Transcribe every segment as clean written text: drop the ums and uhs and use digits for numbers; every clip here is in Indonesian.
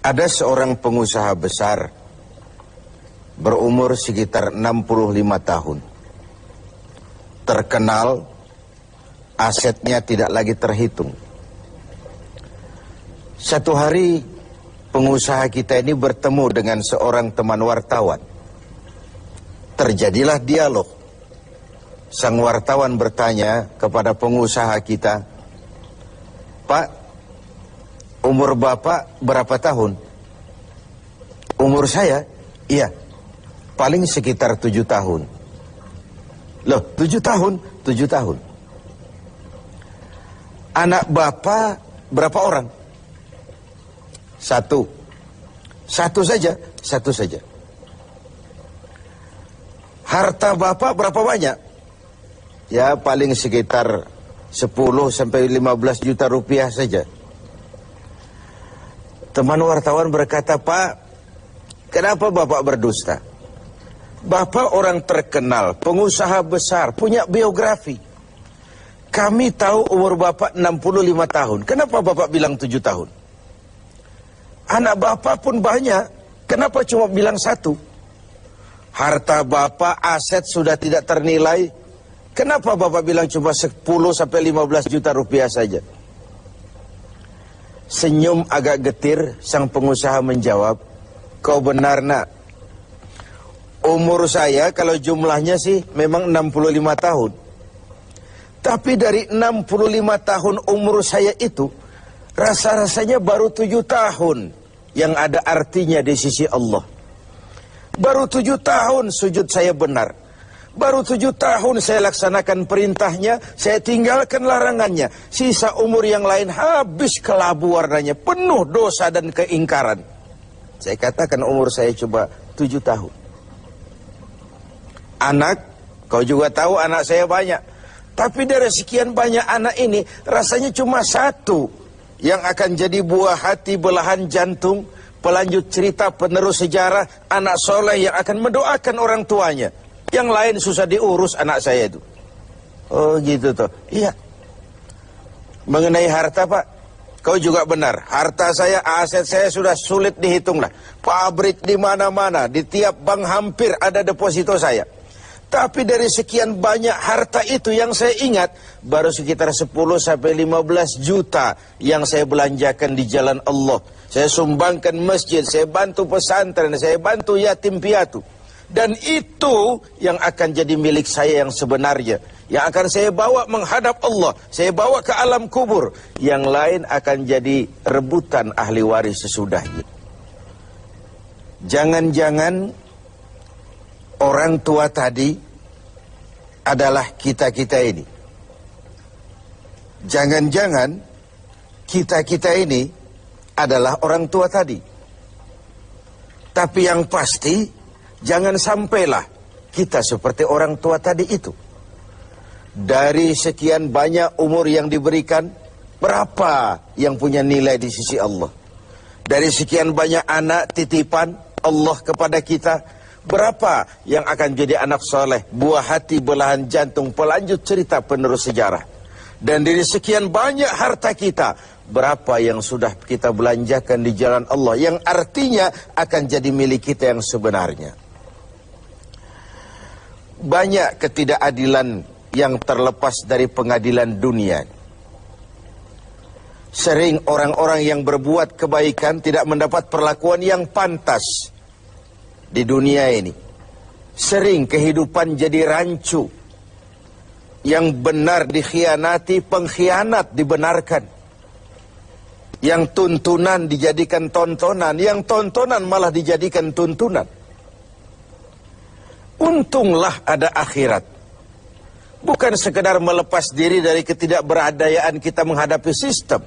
Ada seorang pengusaha besar berumur sekitar 65 tahun. Terkenal, asetnya tidak lagi terhitung. Satu hari pengusaha kita ini bertemu dengan seorang teman wartawan. Terjadilah dialog. Sang wartawan bertanya kepada pengusaha kita, "Pak, umur Bapak berapa tahun?" "Umur saya? Iya, paling sekitar 7 tahun. "Loh, 7 tahun? 7 tahun. "Anak Bapak berapa orang?" "Satu." "Satu saja?" "Satu saja." "Harta Bapak berapa banyak?" "Ya, paling sekitar 10 sampai 15 juta rupiah saja." Teman wartawan berkata, "Pak, kenapa Bapak berdusta? Bapak orang terkenal, pengusaha besar, punya biografi. Kami tahu umur Bapak 65 tahun. Kenapa Bapak bilang 7 tahun? Anak Bapak pun banyak. Kenapa cuma bilang 1? Harta Bapak, aset sudah tidak ternilai. Kenapa Bapak bilang cuma 10 sampai 15 juta rupiah saja?" Senyum agak getir, sang pengusaha menjawab, "Kau benar, Nak. Umur saya kalau jumlahnya sih memang 65 tahun. Tapi dari 65 tahun umur saya itu, rasa-rasanya baru 7 tahun yang ada artinya di sisi Allah. Baru 7 tahun sujud saya benar. Baru 7 tahun saya laksanakan perintahnya, saya tinggalkan larangannya. Sisa umur yang lain habis kelabu warnanya, penuh dosa dan keingkaran. Saya katakan umur saya coba 7 tahun. Anak, kau juga tahu anak saya banyak. Tapi dari sekian banyak anak ini, rasanya cuma 1 yang akan jadi buah hati, belahan jantung, pelanjut cerita, penerus sejarah, anak soleh yang akan mendoakan orang tuanya. Yang lain susah diurus anak saya itu." "Oh gitu toh." "Iya." "Mengenai harta, Pak, kau juga benar. Harta saya, aset saya sudah sulit dihitung lah. Pabrik di mana-mana, di tiap bank hampir ada deposito saya. Tapi dari sekian banyak harta itu yang saya ingat, baru sekitar 10 sampai 15 juta yang saya belanjakan di jalan Allah. Saya sumbangkan masjid, saya bantu pesantren, saya bantu yatim piatu. Dan itu yang akan jadi milik saya yang sebenarnya. Yang akan saya bawa menghadap Allah. Saya bawa ke alam kubur. Yang lain akan jadi rebutan ahli waris sesudahnya." Jangan-jangan orang tua tadi adalah kita-kita ini. Jangan-jangan kita-kita ini adalah orang tua tadi. Tapi yang pasti, jangan sampailah kita seperti orang tua tadi itu. Dari sekian banyak umur yang diberikan, berapa yang punya nilai di sisi Allah? Dari sekian banyak anak titipan Allah kepada kita, berapa yang akan jadi anak soleh, buah hati, belahan jantung, pelanjut cerita, penerus sejarah? Dan dari sekian banyak harta kita, berapa yang sudah kita belanjakan di jalan Allah, yang artinya akan jadi milik kita yang sebenarnya? Banyak ketidakadilan yang terlepas dari pengadilan dunia. Sering orang-orang yang berbuat kebaikan tidak mendapat perlakuan yang pantas di dunia ini. Sering kehidupan jadi rancu. Yang benar dikhianati, pengkhianat dibenarkan. Yang tuntunan dijadikan tontonan, yang tontonan malah dijadikan tuntunan. Untunglah ada akhirat. Bukan sekedar melepas diri dari ketidakberadayaan kita menghadapi sistem.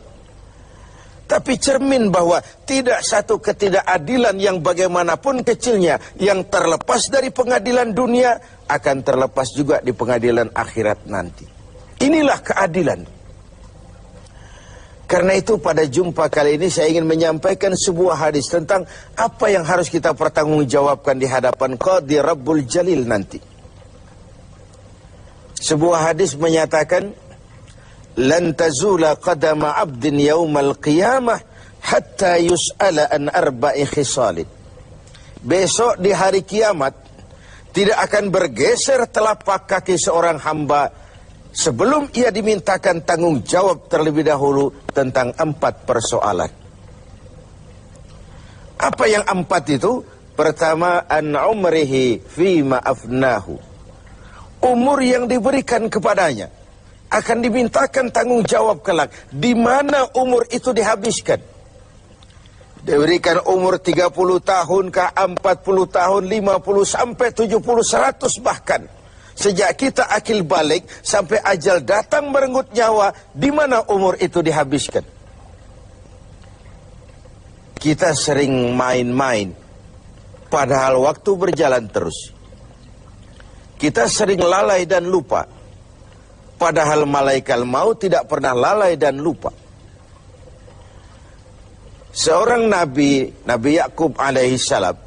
Tapi cermin bahwa tidak satu ketidakadilan yang bagaimanapun kecilnya yang terlepas dari pengadilan dunia akan terlepas juga di pengadilan akhirat nanti. Inilah keadilan. Karena itu pada jumpa kali ini saya ingin menyampaikan sebuah hadis tentang apa yang harus kita pertanggungjawabkan di hadapan Qadhi Rabbul Jalil nanti. Sebuah hadis menyatakan, "Lan tazula qadama 'abdin yaumal qiyamah hatta yus'ala an arba'i khisalin. Besok di hari kiamat tidak akan bergeser telapak kaki seorang hamba sebelum ia dimintakan tanggung jawab terlebih dahulu tentang 4 persoalan. Apa yang 4 itu? Pertama, an umrihi fima afnahu. Umur yang diberikan kepadanya akan dimintakan tanggung jawab kelak. Di mana umur itu dihabiskan? Diberikan umur 30 tahun kah, 40 tahun, 50 sampai 70, 100 bahkan. Sejak kita akil balik sampai ajal datang merenggut nyawa, di mana umur itu dihabiskan? Kita sering main-main, padahal waktu berjalan terus. Kita sering lalai dan lupa, padahal malaikat maut tidak pernah lalai dan lupa. Seorang Nabi Yakub alaihissalam,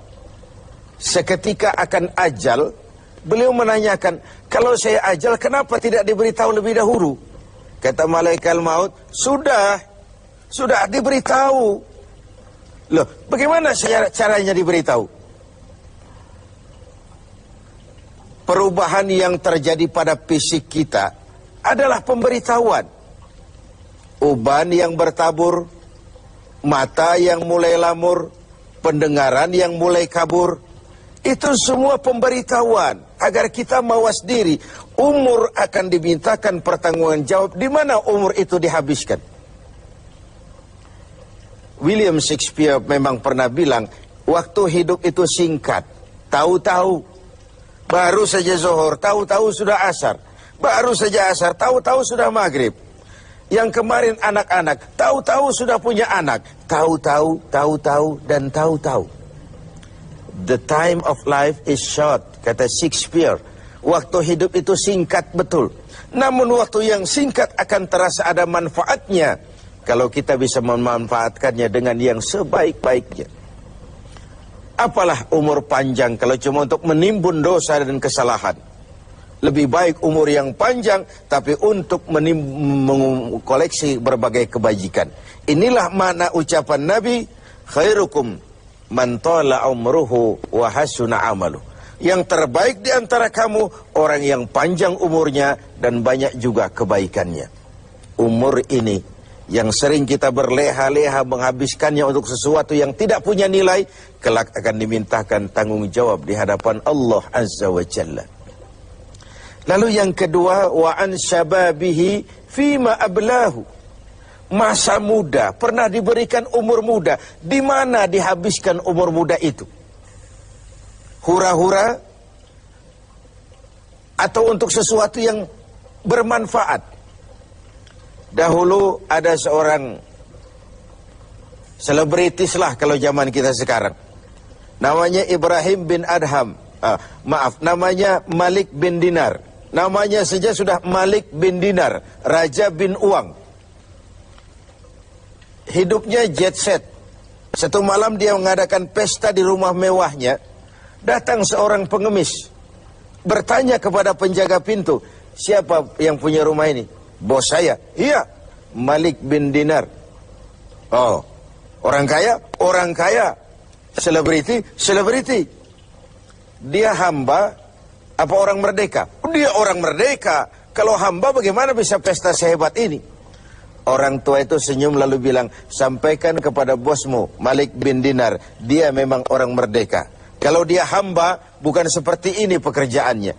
seketika akan ajal, beliau menanyakan, kalau saya ajal kenapa tidak diberitahu lebih dahulu? Kata malaikat maut, sudah diberitahu. Loh, bagaimana caranya diberitahu? Perubahan yang terjadi pada fisik kita adalah pemberitahuan. Uban yang bertabur, mata yang mulai lamur, pendengaran yang mulai kabur, itu semua pemberitahuan agar kita mawas diri. Umur akan dimintakan pertanggungan jawab, di mana umur itu dihabiskan. William Shakespeare memang pernah bilang, waktu hidup itu singkat. Tahu-tahu baru saja zuhur, tahu-tahu sudah asar. Baru saja asar, tahu-tahu sudah maghrib. Yang kemarin anak-anak, tahu-tahu sudah punya anak. Tahu-tahu, dan tahu-tahu. The time of life is short, kata Shakespeare. Waktu hidup itu singkat betul. Namun waktu yang singkat akan terasa ada manfaatnya kalau kita bisa memanfaatkannya dengan yang sebaik-baiknya. Apalah umur panjang kalau cuma untuk menimbun dosa dan kesalahan. Lebih baik umur yang panjang tapi untuk mengkoleksi berbagai kebajikan. Inilah makna ucapan Nabi, khairukum man tala umruhu wa hasuna amalu. Yang terbaik di antara kamu orang yang panjang umurnya dan banyak juga kebaikannya. Umur ini yang sering kita berleha-leha menghabiskannya untuk sesuatu yang tidak punya nilai, kelak akan dimintakan tanggung jawab di hadapan Allah Azza wa Jalla. Lalu yang kedua, wa an syababihi fima ablahu. Masa muda, pernah diberikan umur muda, di mana dihabiskan umur muda itu? Hura-hura atau untuk sesuatu yang bermanfaat? Dahulu ada seorang selebritis lah kalau zaman kita sekarang. Namanya Ibrahim bin Adham. Namanya Malik bin Dinar. Namanya saja sudah Malik bin Dinar, Raja bin Uang. Hidupnya jet set. Satu malam dia mengadakan pesta di rumah mewahnya. Datang seorang pengemis, bertanya kepada penjaga pintu, siapa yang punya rumah ini? Bos saya. Iya, Malik bin Dinar. Oh, orang kaya? Orang kaya. Selebriti? Selebriti. Dia hamba apa orang merdeka? Dia orang merdeka. Kalau hamba bagaimana bisa pesta sehebat ini? Orang tua itu senyum lalu bilang, sampaikan kepada bosmu Malik bin Dinar, dia memang orang merdeka. Kalau dia hamba bukan seperti ini pekerjaannya.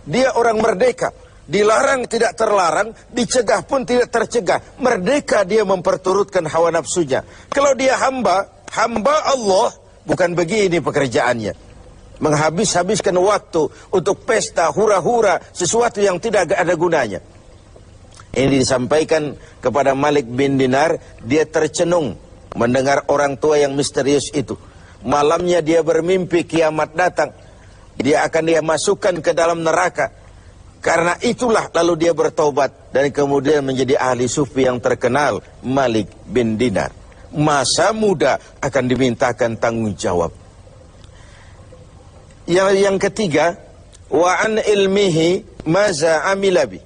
Dia orang merdeka. Dilarang tidak terlarang, dicegah pun tidak tercegah. Merdeka dia memperturutkan hawa nafsunya. Kalau dia hamba Allah, bukan begini pekerjaannya. Menghabiskan waktu untuk pesta, hura-hura, sesuatu yang tidak ada gunanya. Ini disampaikan kepada Malik bin Dinar, dia tercenung mendengar orang tua yang misterius itu. Malamnya dia bermimpi kiamat datang. Dia akan dia masukkan ke dalam neraka. Karena itulah lalu dia bertobat dan kemudian menjadi ahli sufi yang terkenal, Malik bin Dinar. Masa muda akan dimintakan tanggung jawab. Yang ketiga, wa an ilmihi maza amilabi.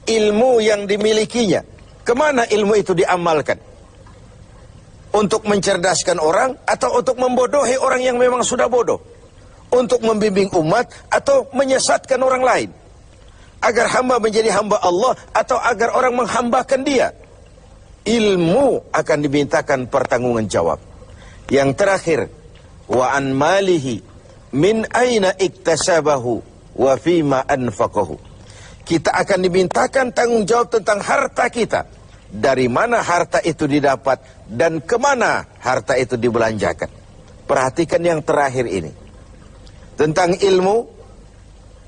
Ilmu yang dimilikinya, kemana ilmu itu diamalkan? Untuk mencerdaskan orang atau untuk membodohi orang yang memang sudah bodoh? Untuk membimbing umat atau menyesatkan orang lain? Agar hamba menjadi hamba Allah atau agar orang menghambakan dia? Ilmu akan dimintakan pertanggungan jawab. Yang terakhir, wa an malihi min aina iktasabahu wa fima anfaqahu. Kita akan dimintakan tanggung jawab tentang harta kita. Dari mana harta itu didapat dan kemana harta itu dibelanjakan. Perhatikan yang terakhir ini. Tentang ilmu,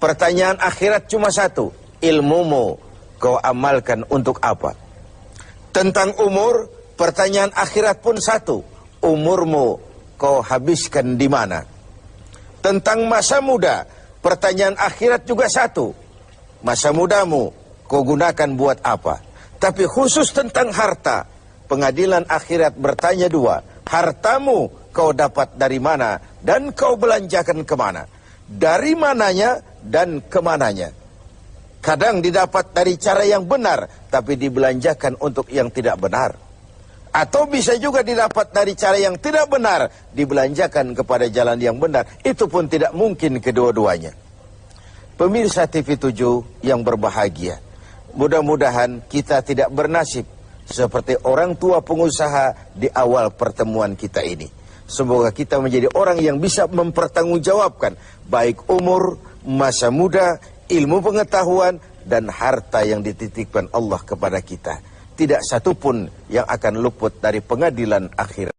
pertanyaan akhirat cuma satu. Ilmumu kau amalkan untuk apa? Tentang umur, pertanyaan akhirat pun satu. Umurmu kau habiskan di mana? Tentang masa muda, pertanyaan akhirat juga satu. Masa mudamu kau gunakan buat apa? Tapi khusus tentang harta, pengadilan akhirat bertanya dua. Hartamu kau dapat dari mana dan kau belanjakan kemana? Dari mananya dan kemananya? Kadang didapat dari cara yang benar, tapi dibelanjakan untuk yang tidak benar. Atau bisa juga didapat dari cara yang tidak benar, dibelanjakan kepada jalan yang benar. Itu pun tidak mungkin kedua-duanya. Pemirsa TV7 yang berbahagia, mudah-mudahan kita tidak bernasib seperti orang tua pengusaha di awal pertemuan kita ini. Semoga kita menjadi orang yang bisa mempertanggungjawabkan baik umur, masa muda, ilmu pengetahuan, dan harta yang dititipkan Allah kepada kita. Tidak satupun yang akan luput dari pengadilan akhirat.